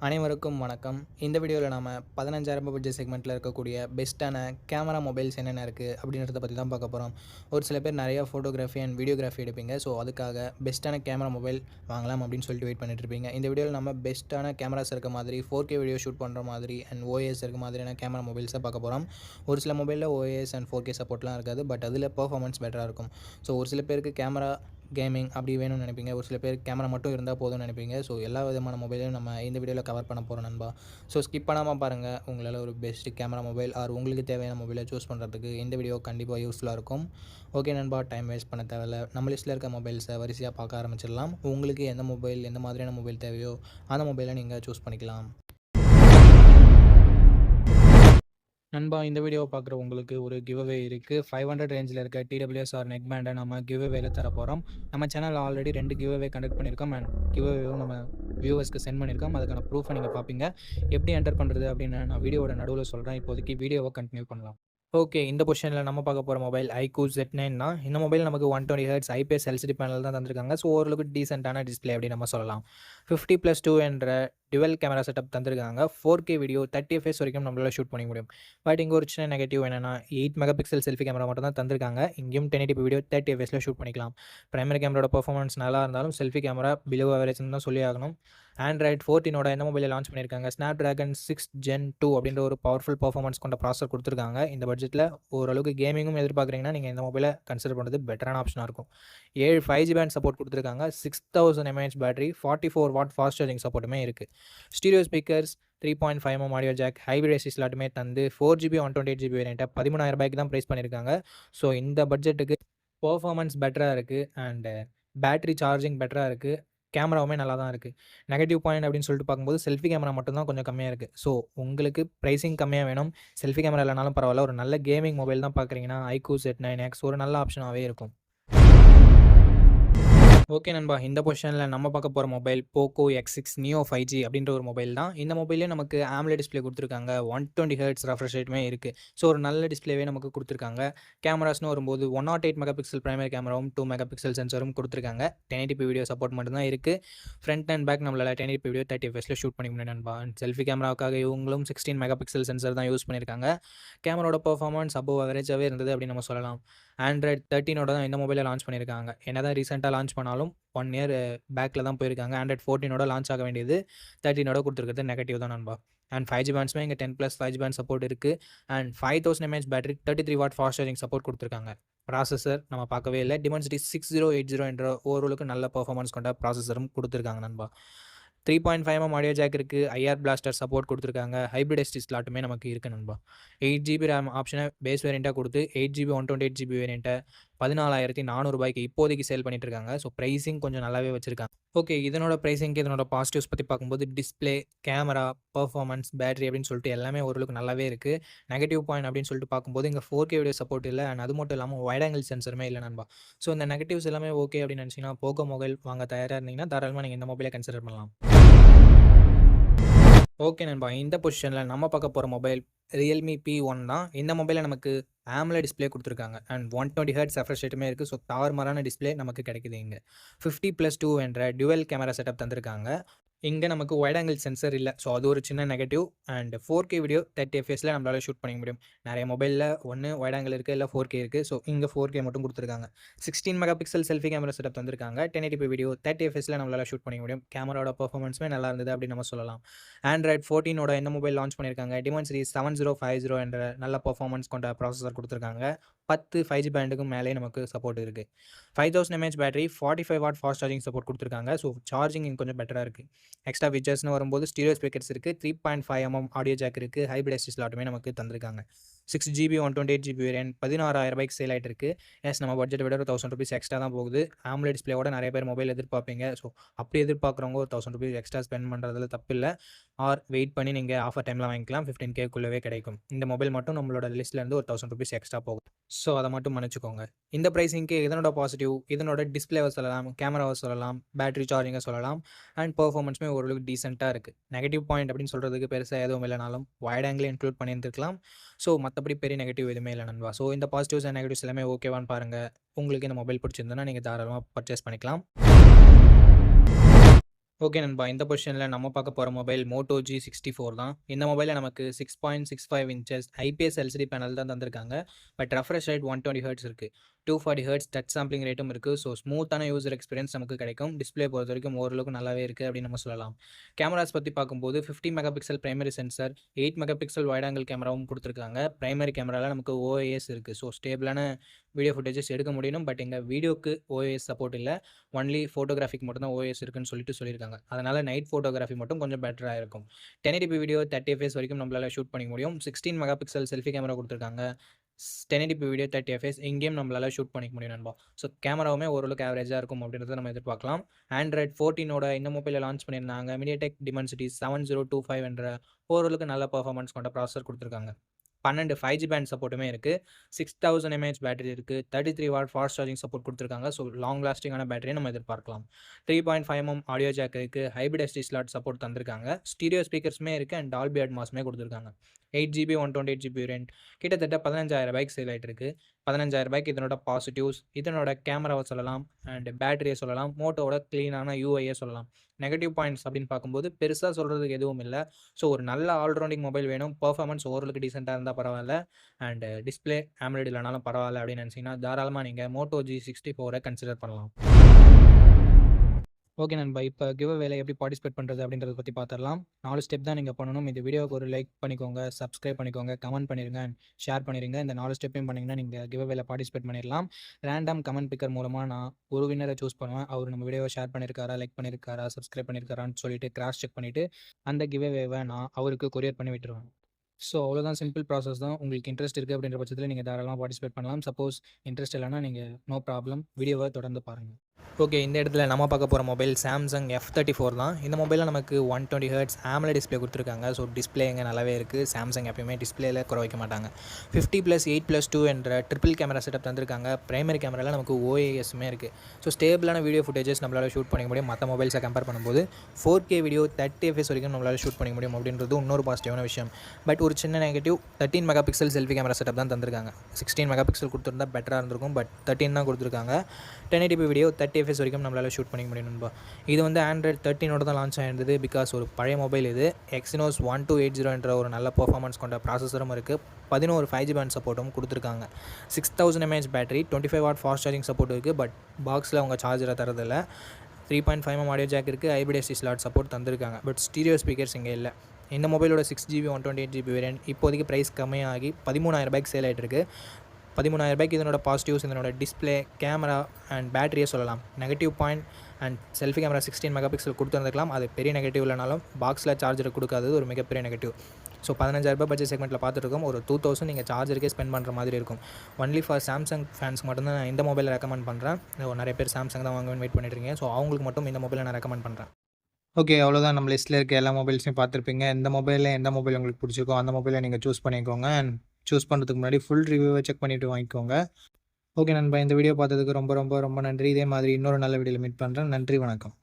அனைவருக்கும் வணக்கம். இந்த வீடியோவில் நாம 15,000 பட்ஜெட் செக்மெண்ட்டில் இருக்கக்கூடிய பெஸ்ட்டான கேமரா மொபைல்ஸ் என்னென்ன இருக்குது அப்படின்றத பற்றி தான் பார்க்க போகிறோம். ஒரு சில பேர் நிறையா ஃபோட்டோகிராஃபி அண்ட் வீடியோகிராஃபி எடுப்பீங்க. ஸோ அதுக்காக பெஸ்ட்டான கேமரா மொபைல் வாங்கலாம் அப்படின்னு சொல்லிட்டு வெயிட் பண்ணிட்டு இருப்பீங்க. இந்த வீடியோவில் நம்ம பெஸ்ட்டான கேமராஸ் இருக்க மாதிரி 4K வீடியோ ஷூட் பண்ணுற மாதிரி அண்ட் OAS இருக்க மாதிரியான கேமரா மொபைல்ஸை பார்க்க போகிறோம். ஒரு சில மொபைலில் OAS அண்ட் 4K சப்போர்ட்லாம் இருக்காது. பட் அதில் பர்ஃபார்மன்ஸ் பெட்டராக இருக்கும். ஸோ ஒரு சில பேருக்கு கேமரா கேமிங் அப்படி வேணும்னு நினைப்பீங்க. ஒரு சில பேர் கேமரா மட்டும் இருந்தால் போதும்னு நினைப்பீங்க. ஸோ எல்லா விதமான மொபைலையும் நம்ம இந்த வீடியோவில் கவர் பண்ண போகிறோம் நண்பா. ஸோ ஸ்கிப் பண்ணாமல் பாருங்கள். உங்களால் ஒரு பெஸ்ட் கேமரா மொபைல் உங்களுக்கு தேவையான மொபைலை சூஸ் பண்ணுறதுக்கு இந்த வீடியோ கண்டிப்பாக யூஸ்ஃபுல்லாக இருக்கும். ஓகே நண்பா, டைம் வேஸ்ட் பண்ண தேவையில்ல. நம்ம லிஸ்ட்டில் இருக்க மொபைல்ஸை வரிசையாக பார்க்க ஆரம்பிச்சிடலாம். உங்களுக்கு எந்த மொபைல் எந்த மாதிரியான மொபைல் தேவையோ அந்த மொபைலை நீங்கள் சூஸ் பண்ணிக்கலாம். நண்பா, இந்த வீடியோவை பார்க்குற உங்களுக்கு ஒரு கிவ்அவே இருக்குது. 500 ரேஞ்சில் இருக்க TWS ஆர் நெக் பேண்டை நம்ம கிவ்அவேல தர போகிறோம். நம்ம சேனலில் ஆல்ரெடி 2 கிவ்அவே கண்டக்ட் பண்ணியிருக்கோம் அண்ட் கிவ்அவேவும் நம்ம வியூவர்ஸ்க்கு சென்ட் பண்ணியிருக்கோம். அதுக்கான ப்ரூஃபை நீங்கள் பார்ப்பீங்க. எப்படி என்டர் பண்ணுறது அப்படின்னு நான் வீடியோவோட நடுவில் சொல்கிறேன். இப்போதைக்கு வீடியோவை கண்டினியூ பண்ணலாம். ஓகே, இந்த பொசிஷனில் நம்ம பார்க்க போகிற மொபைல் iQOO Z9 தான். இந்த மொபைல் நமக்கு 120 Hz IPS LCD பேனல் தான் தந்திருக்காங்க. ஸோ ஓரளவுக்கு டீசென்ட்டான டிஸ்பிளே அப்படின்னு நம்ம சொல்லலாம். 50+2 என்ற டுவெல் கேமரா செட்டப் தந்திருக்காங்க. 4K வீடியோ 30 FPS வரைக்கும் நம்மளால் ஷூட் பண்ண முடியும். பட் இங்கே ஒரு சின்ன நெகட்டிவ் என்னென்னா 8 மெகாபிக்சல் செல்ஃபி கேமரா மட்டும் தான் தந்திருக்காங்க. இங்கேயும் 1080p வீடியோ 30 FPSல ஷூட் பண்ணிக்கலாம். பிரைமரி கேமராவோட பர்ஃபார்மன்ஸ் நல்லா இருந்தாலும் செல்ஃபி கேமரா பிலோ ஆவரேஜ்னு தான் சொல்லி ஆகணும். Android 14 இந்த மொபைலை லான்ச் பண்ணியிருக்காங்க. Snapdragon 6 Gen 2 அப்படின்ற ஒரு பவர்ஃபுல் பர்ஃபார்மன்ஸ் கொண்ட ப்ராசஸர் கொடுத்துருக்காங்க. இந்த பட்ஜெட்டில் ஓரளவுக்கு கேமிங்கும் எதிர்பார்க்குறீங்கன்னா நீங்கள் இந்த மொபைலை கன்சிடர் பண்ணுறது பெட்டரான ஆப்ஷனாக இருக்கும். 7 5G பேண்ட் சப்போர்ட் கொடுத்துருக்காங்க. 6000 mAh battery, 44 watt fast charging சப்போர்ட்டுமே இருக்குது. Stereo speakers, 3.5mm audio jack, hybrid AC ஸ்லாட்டுமே தந்து 4GB 128GB வேரியண்ட்டை 13,000 ரூபாய்க்கு தான் ப்ரைஸ் பண்ணியிருக்காங்க. ஸோ இந்த பட்ஜெட்டுக்கு பர்ஃபார்மன்ஸ் பெட்டராக இருக்குது அண்ட் பேட்டரி சார்ஜிங் பெட்டராக இருக்குது. கேமராவுமே நல்லா தான் இருக்குது. நெகட்டிவ் பாயிண்ட் அப்படின்னு சொல்லிட்டு பார்க்கும்போது செல்ஃபி கேமரா மட்டும் தான் கொஞ்சம் கம்மியாக இருக்குது. ஸோ உங்களுக்கு ப்ரைஸிங் கம்மியாக வேணும், செல்ஃபி கேமரா இல்லைனாலும் பரவாயில்ல, ஒரு நல்ல கேமிங் மொபைல் தான் பார்க்குறீங்கன்னா iQOO Z9X ஒரு நல்ல ஆப்ஷனாகவே இருக்கும். ஓகே நண்பா, இந்த பொசிஷனில் நம்ம பார்க்க போகிற mobile Poco X6 Neo 5G அப்படின்ற ஒரு மொபைல் தான். இந்த மொபைலே நமக்கு AMOLED டிஸ்பிளே கொடுத்துருக்காங்க. 120 Hz ரெஃப்ரெஷ் ரேட்டுமே இருக்குது. ஸோ ஒரு நல்ல டிஸ்பிளேவே நமக்கு கொடுத்துருக்காங்க. கேமராஸ்னு வரும்போது 108 மெகாபிக்சல் பிரைமரி கேமராவும் 2 மெகாபிக்சல் சென்சரும் கொடுத்துருக்காங்க. 1080p வீடியோ சப்போர்ட் மட்டும் தான் இருக்குது. ஃப்ரண்ட் அண்ட் பேக் நம்மளால் 1080p வீடியோ 30 FPSல ஷூட் பண்ணி முடியும் நண்பா. செல்ஃபி கேமராவுக்காக இவங்களும் 16 மெகாபிக்சல் சென்சர் தான் யூஸ் பண்ணியிருக்காங்க. கேமராவோட பர்ஃபார்மன்ஸ் அபோவ் அவரேஜாகவே இருந்தது அப்படின்னு நம்ம சொல்லலாம். Android 13 தான் இந்த மொபைலை லான்ச் பண்ணியிருக்காங்க. என்ன தான் ரீசெண்டாக லான்ச் பண்ணாலும் 1 இயர் பேக்கில் தான் போயிருக்காங்க. Android 14 லான்ச் ஆக வேண்டியது 13 கொடுத்துருக்கிறது நெகட்டிவ் தான் நண்பா. அண்ட் 5G பேண்ட்ஸுமே இங்கே 10+ 5G பேண்ட் சப்போர்ட் இருக்குது. And 5000 mAh battery, 33 what fast charging support கொடுத்துருக்காங்க. ப்ராசஸர் நம்ம பார்க்கவே இல்லை. Dimensity 6080 என்ற ஓரளவுக்கு நல்ல பர்ஃபார்மன்ஸ் கொண்ட ப்ராசஸரும் கொடுத்துருக்காங்க நண்பா. 3.5mm ஆடியோ ஜாக் இருக்குது. IR பிளாஸ்டர் சப்போர்ட் கொடுத்துருக்காங்க. ஹைப்ரிட் SD ஸ்லாட்டுமே நமக்கு இருக்குது நண்பா. 8GB RAM ஆப்ஷனை பேஸ் வேரியண்ட்டாக கொடுத்து 8GB 128GB வேரியண்ட்டை 14,400 ரூபாய்க்கு இப்போதைக்கு சேல் பண்ணிட்டு இருக்காங்க. ஸோ ப்ரைஸிங் கொஞ்சம் நல்லாவே வச்சுருக்காங்க. ஓகே, இதனோட ப்ரைஸிங்க்கு இதனோட பாசிட்டிவ்ஸ் பற்றி பார்க்கும்போது டிஸ்பிளே, கேமரா, பர்ஃபார்மன்ஸ், பேட்டரி அப்படின்னு சொல்லிட்டு எல்லாமே ஓரளவுக்கு நல்லாவே இருக்குது. நெகட்டிவ் பாயிண்ட் அப்படின்னு சொல்லிட்டு பார்க்கும்போது இங்கே 4K வீடியோ சப்போர்ட் இல்லை அண்ட் அது மட்டும் இல்லாமல் வைட் ஆங்கிள் சென்சருமே இல்லை நண்பா. ஸோ இந்த நெகட்டிவ்ஸ் எல்லாமே ஓகே அப்படின்னு நினச்சிங்கன்னா Poco மொபைல் வாங்க தயாராக இருந்தீங்கன்னா தாராளமாக நீங்கள் இந்த மொபைலை கன்சிடர் பண்ணலாம். ஓகே நண்பா, இந்த பொசிஷனில் நம்ம பார்க்க போகிற மொபைல் Realme P1 தான். இந்த மொபைலில் நமக்கு AMOLED டிஸ்பிளே கொடுத்துருக்காங்க அண்ட் 120 Hz ரெஃப்ரெஷ் ரேட்டுமே இருக்குது. ஸோ தாறுமாறான டிஸ்பிளே நமக்கு கிடைக்குது. இங்கே 50+2 என்ற டுவெல் கேமரா செட்டப் தந்திருக்காங்க. இங்கே நமக்கு வைட் ஆங்கிள் சென்சர் இல்லை. ஸோ அது ஒரு சின்ன நெகட்டிவ். அண்ட் 4K வீடியோ 30 FPSல நம்மளால் ஷூட் பண்ணிக்க முடியும். நிறைய மொபைலில் ஒன்று வைட் ஆங்கிள் இருக்குது, இல்லை 4K இருக்குது. ஸோ இங்கே 4K மட்டும் கொடுத்துருக்காங்க. 16 மெகாபிக்சல் செல்ஃபி கேமரா செட்டப் தந்திருக்காங்க. 1080p வீடியோ 30 FPSல நம்மளால் ஷூட் பண்ணிக்க முடியும். கேமராவோட பர்ஃபார்மன்ஸுமே நல்லா இருந்தது அப்படின்னு நம்ம சொல்லலாம். Android 14 இந்த மொபைல் லான்ச் பண்ணியிருக்காங்க. Dimensity 7050 என்ற நல்ல பர்ஃபார்மன்ஸ் கொண்ட ப்ராசஸர் கொடுத்துருக்காங்க. 10 5G பேண்டுக்கும் மேலே நமக்கு சப்போர்ட் இருக்குது. 5000 mAh battery, 45 what fast charging support கொடுத்துருக்காங்க. ஸோ சார்ஜிங் கொஞ்சம் பெட்டராக இருக்குது. எக்ஸ்ட்ரா ஃபீச்சர்ஸ்னு வரும்போது ஸ்டீரியோ ஸ்பீக்கர்ஸ் இருக்குது. 3.5mm ஆடியோ ஜாக் இருக்குது. ஹைப்ரிட் SD ஸ்லாட்டுமே நமக்கு தந்திருக்காங்க. 6GB 128GB வேரியன்ட் 16,000 ரூபாய்க்கு சேல் ஆகிட்டு இருக்குது. எஸ், நம்ம பட்ஜெட்டை விட ஒரு 1000 rupees எக்ஸ்ட்ரா தான் போகுது. AMOLED டிஸ்பிளேவோட நிறைய பேர் மொபைல் எதிர்பார்ப்பீங்க. ஸோ அப்படி எதிர்பார்க்குறவங்க ஒரு 1000 rupees எக்ஸ்ட்ரா ஸ்பெண்ட் பண்ணுறதுல தப்பில்லை. ஆர் வெயிட் பண்ணி நீங்கள் ஆஃபர் டைமில் வாங்கிக்கலாம். 15K கிடைக்கும். இந்த மொபைல் மட்டும் நம்மளோட லிஸ்ட்லேருந்து ஒரு 1000 rupees எக்ஸ்ட்ரா போகும். ஸோ அதை மட்டும் மன்னிச்சுக்கோங்க. இந்த ப்ரைஸிங்க்கு இதனோட பாசிட்டிவ், இதனோட டிஸ்பிளேவை சொல்லலாம், கேமராவை சொல்லலாம், பேட்டரி சார்ஜிங்கை சொல்லலாம் அண்ட் பர்ஃபார்மன்ஸுமே ஓரளவுக்கு டீசெண்டாக இருக்குது. நெகட்டிவ் பாயிண்ட் அப்படின்னு சொல்கிறதுக்கு பெருசாக எதுவும் இல்லைனாலும் வைட் ஆங்கிள் இன்க்ளூட் பண்ணியிருந்துருக்கலாம். ஸோ மற்றபடி பெரிய நெகட்டிவ் எதுவுமே இல்லை நண்பா. ஸோ இந்த பாசிட்டிவ்ஸ் அண்ட் நெகட்டிவ்ஸ் எல்லாமே ஓகேவான்னு பாருங்கள். உங்களுக்கு இந்த மொபைல் பிடிச்சிருந்ததுன்னா நீங்கள் தாராளமாக பர்ச்சேஸ் பண்ணிக்கலாம். ஓகே நண்பா. இந்த பொசிஷன்ல நம்ம பார்க்க போற மொபைல் Moto G64 தான். இந்த மொபைல்ல நமக்கு 6.65 இன்ச்சஸ் ஐபிஎஸ் எல்சிடி பேனல் தான் தந்திருக்காங்க. பட் ரெஃப்ரெஷ் ரேட் 120 ஹெர்ட்ஸ் இருக்கு. 240 ஹெர்ட்ஸ் டச் சாம்பிளிங் ரேட்டும் இருக்கு. ஸோ ஸ்மூத்தான யூசர் எக்ஸ்பீரியன்ஸ் நமக்கு கிடைக்கும். டிஸ்ப்ளே பொறுத்தவரைக்கும் ஓரளவுக்கு நல்லாவே இருக்கு அப்படின்னு நம்ம சொல்லலாம். கேமராஸ் பத்தி பார்க்கும்போது 50 mega pixel primary sensor, 8 mega pixel wide angle கேமராவும் குடுத்துருக்காங்க. பிரைமரி கேமரால நமக்கு OIS இருக்கு. ஸோ ஸ்டேபிளான வீடியோ ஃபுட்டேஜஸ் எடுக்க முடியும். பட் எங்க வீடியோக்கு OIS சப்போர்ட் இல்ல. ஒன்லி ஃபோட்டோகிராஃபிக்கு மட்டும் தான் OIS இருக்குன்னு சொல்லியிருக்காங்க. அதனால நைட் ஃபோட்டோகிராஃபி மட்டும் கொஞ்சம் பெட்டரா இருக்கும். 1080p வீடியோ 30 எஃப்எஸ் வரைக்கும் நம்மளால ஷூட் பண்ணிக்க முடியும். 16 மெகா பிக்சல் செல்ஃபி கேமரா குடுத்துருக்காங்க. 1080p வீடியோ 30 எஃப்எஸ் இங்கேயும் நம்மளால ஷூட் பண்ணிக்க முடியும் நண்பா. ஸோ கேமராவுமே ஓரளவுக்கு ஆவரேஜா இருக்கும் அப்படின்றத நம்ம எதிர்பார்க்கலாம். Android 14ஓட இந்த மொபைல லான்ச் பண்ணியிருந்தாங்க. MediaTek Dimensity 7025 என்ற ஓரளவுக்கு நல்ல பெர்ஃபார்மன்ஸ் கொண்ட ப்ராசஸர் குடுத்துருக்காங்க. 12 5G பேண்ட் சப்போர்ட்டுமே இருக்கு. 6000 mAh பேட்டரி இருக்கு. 33 வாட் ஃபாஸ்ட் சார்ஜிங் சப்போர்ட் குடுத்துருக்காங்க. ஸோ லாங் லாஸ்டிங்கான பேட்டரியை நம்ம எதிர்பார்க்கலாம். 3.5mm ஆடியோ ஜாக் இருக்கு. ஹைபிரிட் SD ஸ்லாட் சப்போர்ட் தந்திருக்காங்க. ஸ்டீரியோ ஸ்பீக்கர்ஸுமே இருக்கு அண்ட் டால்பி அட்மாஸுமே குடுத்துருக்காங்க. 8GB 128GB வேரியன்ட் கிட்டத்தட்ட 15,000 சேல் ஆயிட்டு இருக்கு. 15,000 இதனோட பாசிட்டிவ்ஸ், இதனோட கேமராவை சொல்லலாம் அண்ட் பேட்டரியை சொல்லலாம். மோட்டோவோட கிளீனான யூஐயை சொல்லலாம். நெகட்டிவ் பாயிண்ட்ஸ் அப்படின்னு பார்க்கும்போது பெருசா சொல்றதுக்கு எதுவும் இல்ல. ஸோ ஒரு நல்ல ஆல்ரவுண்டிங் மொபைல் வேணும். பெர்ஃபார்மன்ஸ் ஓரளவுக்கு டீசென்ட்டா இருந்தா பரவால்ல. அண்ட் டிஸ்ப்ளே AMOLED இல்லனாலும் பரவால்ல அப்படின்னு நினைச்சீங்கன்னா, தாராளமா நீங்க Moto G64 கன்சிடர் பண்ணலாம். ஓகே நண்பா. இப்ப கிவ் அவேல எப்படி பார்ட்டிசிபேட் பண்றது அப்படின்றத பத்தி பார்த்துரலாம். 4 ஸ்டெப் தான் நீங்க பண்ணணும். இந்த வீடியோவுக்கு ஒரு லைக் பண்ணிக்கோங்க, சப்ஸ்கிரைப் பண்ணிக்கோங்க, கமெண்ட் பண்ணிருங்க அண்ட் ஷேர் பண்ணிருங்க. இந்த 4 ஸ்டெப்பையும் பண்ணீங்கன்னா நீங்க கிவ் அவேல பார்ட்டிசிபேட் பண்ணிரலாம். ரேண்டம் கமெண்ட் பிக்கர் மூலமா நான் ஒரு வின்னரை சூஸ் பண்ணுவேன். அவரு நம்ம வீடியோவ ஷேர் பண்ணியிருக்காரா, லைக் பண்ணியிருக்காரா, சப்ஸ்கிரைப் பண்ணியிருக்காரான்னு சொல்லிட்டு கிராஸ் செக் பண்ணிட்டு, அந்த கிவ் அவேவ நான் அவருக்கு கொரியர் பண்ணி விட்டுருவேன். ஸோ அவ்வளோதான், சிம்பிள் ப்ராசஸ் தான். உங்களுக்கு இன்ட்ரெஸ்ட் இருக்கு அப்படின்ற பட்சத்தில நீங்க தாராளமா பார்ட்டிசிபேட் பண்ணலாம். சப்போஸ் இன்ட்ரெஸ்ட் இல்லன்னா நீங்க நோ ப்ராப்ளம். வீடியோவ தொடர்ந்து பாருங்க. ஓகே, இந்த இடத்துல நம்ம பார்க்க போற மொபைல் Samsung F34 தான். இந்த மொபைல்ல நமக்கு 120 ஹெர்ட்ஸ் AMOLED டிஸ்ப்ளே குடுத்துருக்காங்க. ஸோ டிஸ்ப்ளே இங்க நல்லாவே இருக்கு. Samsung எப்பயுமே டிஸ்ப்ளேல குறை வைக்க மாட்டாங்க. 50+8+2 என்ற ட்ரிபிள் கேமரா செட்டப் தந்திருக்காங்க. பிரைமரி கேமரால நமக்கு OISமே இருக்கு. ஸோ ஸ்டேபிளான வீடியோ ஃபுட்டேஜஸ் நம்மளால ஷூட் பண்ணிக்க முடியும். மற்ற மொபைல்ஸை கம்பேர் பண்ணும்போது 4K வீடியோ 30 எஃப்எஸ் வரைக்கும் நம்மளால ஷூட் பண்ணிக்க முடியும் அப்படின்றது இன்னொரு பாசிட்டிவான விஷயம். பட் ஒரு சின்ன negative, 13 mega pixel selfie camera setup தான் தந்திருக்காங்க. 16 மெகா பிக்சல் கொடுத்துருந்தா பெட்டராக இருந்திருக்கும். பட் 13 தான் கொடுத்துருக்காங்க. 1080p வீடியோ 30 எஃப்எஸ் வரைக்கும் நம்மளால ஷூட் பண்ணிக்க முடியும் நண்பா. இது வந்து Android 13ஓட தான் லான்ச் ஆயிருந்தது. பிகாஸ் ஒரு பழைய மொபைல் இது. Exynos 1280 என்ற ஒரு நல்ல பெர்ஃபார்மன்ஸ் கொண்ட ப்ராசஸரும் இருக்குது. 11 5G பேண்ட் சப்போர்ட்டும் கொடுத்துருக்காங்க. 6000 mAh battery, 25 what fast charging support இருக்குது. பட் பாக்ஸில் அவங்க சார்ஜரை தரதில்லை. 3.5mm ஆடியோ ஜாக் இருக்குது. ஹைபிரிட் SD ஸ்லாட் சப்போர்ட் தந்திருக்காங்க. பட் ஸ்டீரியோ ஸ்பீக்கர்ஸ் இங்கே இல்லை. இந்த மொபைலோட 6GB 128GB வேரியன்ட் இப்போதைக்கு ப்ரைஸ் கம்மியாகி 13,000 சேல் ஆகிட்டு இருக்கு. 13,000 இதனோட பாசிட்டிவ்ஸ், இதனோட டிஸ்ப்ளே, கேமரா அண்ட் பேட்டரியே சொல்லலாம். Negative point and selfie camera 16 mega pixel கொடுத்துருந்துருக்கலாம். அது பெரிய நெகட்டிவ் இல்லைனாலும் பாக்ஸில் சார்ஜர் கொடுக்காதது ஒரு மிகப்பெரிய நெகட்டிவ். ஸோ 15,000 பட்ஜெட் செக்மெண்ட்டில் பார்த்துருக்கோம். ஒரு 2000 நீங்கள் சார்ஜருக்கே ஸ்பெண்ட் பண்ணுற மாதிரி இருக்கும். ஒன்லி ஃபார் சாம்சங் ஃபேன்ஸ் மட்டும்தான் நான் இந்த மொபைலை ரெக்கமெண்ட் பண்ணுறேன். நிறைய பேர் சாம்சங் தான் வாங்குவேன் வெயிட் பண்ணிட்டு இருக்கீங்க. ஸோ அவங்களுக்கு மட்டும் இந்த மொபைலை நான் ரெக்கமெண்ட் பண்ணுறேன். ஓகே, அவ்வளோதான். நம்ம லிஸ்ட்டில் இருக்க எல்லா மொபைல்ஸையும் பார்த்துருப்பீங்க. எந்த மொபைல் உங்களுக்கு பிடிச்சிருக்கோ அந்த மொபைலை நீங்கள் சூஸ் பண்ணிக்கோங்க. அண்ட் சூஸ் பண்ணுறதுக்கு முன்னாடி ஃபுல் ரிவ்யூவை செக் பண்ணிவிட்டு வாங்கிக்கோங்க. ஓகே நண்பா, இந்த வீடியோ பார்த்ததுக்கு ரொம்ப ரொம்ப ரொம்ப நன்றி. இதே மாதிரி இன்னொரு நல்ல வீடியோவில் மீட் பண்ணுறேன். நன்றி, வணக்கம்.